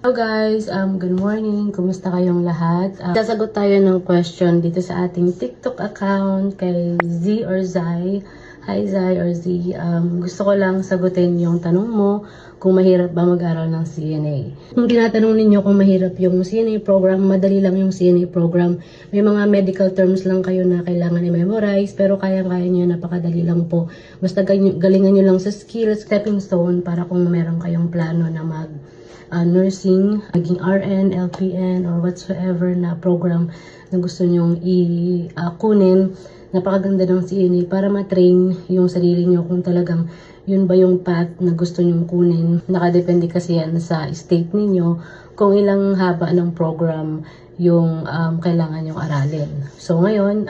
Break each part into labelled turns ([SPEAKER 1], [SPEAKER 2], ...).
[SPEAKER 1] Hello guys, good morning. Kumusta kayong lahat? Sasagot tayo ng question dito sa ating TikTok account kay Z or Zai. Hi Zai or Z. Gusto ko lang sagutin yung tanong mo kung mahirap ba mag-aral ng CNA. Kung tinatanong ninyo kung mahirap yung CNA program, madali lang yung CNA program. May mga medical terms lang kayo na kailangan i-memorize, pero kaya-kaya nyo, napakadali lang po. Basta galingan nyo lang sa skills, stepping stone para kung meron kayong plano na nursing, maging RN, LPN, or whatsoever na program na gusto nyong kunin. Napakaganda ng CNA para matrain yung sarili nyo kung talagang yun ba yung path na gusto nyong kunin. Nakadepende kasi yan sa state ninyo kung ilang haba ng program yung kailangan nyong aralin. So ngayon,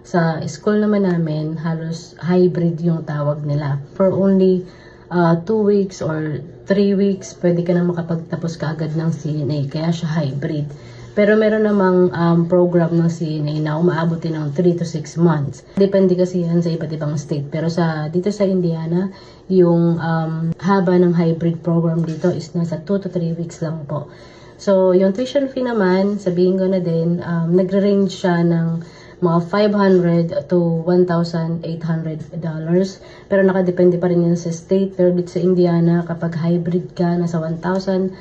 [SPEAKER 1] sa school naman namin, halos hybrid yung tawag nila. For only 2 weeks or 3 weeks, pwede ka na makapagtapos kaagad ng CNA. Kaya siya hybrid. Pero meron namang program ng CNA na umaabot din ng 3 to 6 months. Depende kasi yan sa iba't ibang state. Pero dito sa Indiana, yung haba ng hybrid program dito is nasa 2 to 3 weeks lang po. So, yung tuition fee naman, sabihin ko na din, nagre-range siya ng mga $500 to $1,800. Pero nakadepende pa rin yan sa state. Pero dito sa Indiana, kapag hybrid ka, nasa $1,300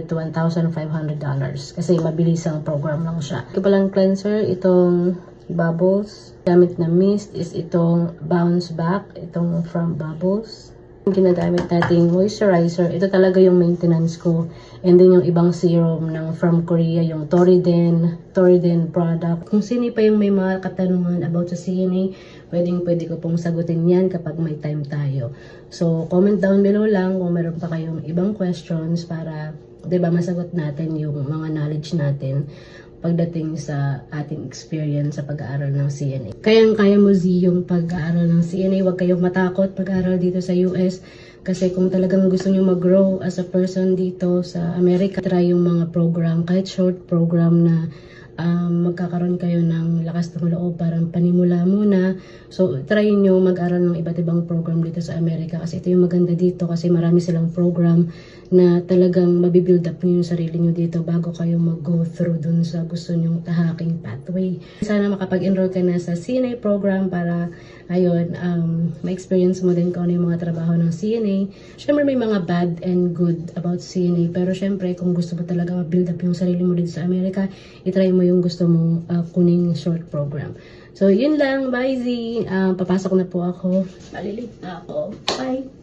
[SPEAKER 1] to $1,500. Kasi mabilis ang program lang siya. Ito palang cleanser, itong Bubbles. Gamit na mist is itong Bounce Back, itong From Bubbles. Yung ginagamit nating moisturizer, ito talaga yung maintenance ko. And then yung ibang serum ng from Korea, yung Toriden product. Kung sino pa yung may mga katanungan about sa CNA, pwede ko pong sagutin yan kapag may time tayo. So, comment down below lang kung meron pa kayong ibang questions para, 'di ba, masagot natin yung mga knowledge natin pagdating sa ating experience sa pag-aaral ng CNA. Kayang-kaya mo Z yung pag-aaral ng CNA. Huwag kayong matakot pag-aaral dito sa US. Kasi kung talagang gusto nyo mag-grow as a person dito sa Amerika, try yung mga program, kahit short program na magkakaroon kayo ng lakas ng loob, parang panimula muna. So, try nyo mag-aral ng iba't ibang program dito sa Amerika kasi ito yung maganda dito kasi marami silang program na talagang mabibuild up nyo yung sarili nyo dito bago kayo mag-go through dun sa gusto nyong tahaking pathway. Sana makapag-enroll ka na sa CNA program para ayun, ma-experience mo din kung ano yung mga trabaho ng CNA. Siyempre may mga bad and good about CNA, pero siyempre kung gusto mo talaga ma-build up yung sarili mo dito sa Amerika, itry mo yung gusto mong kuning short program. So, yun lang. Bye, Z. Papasok na po ako. Malilate na ako. Bye.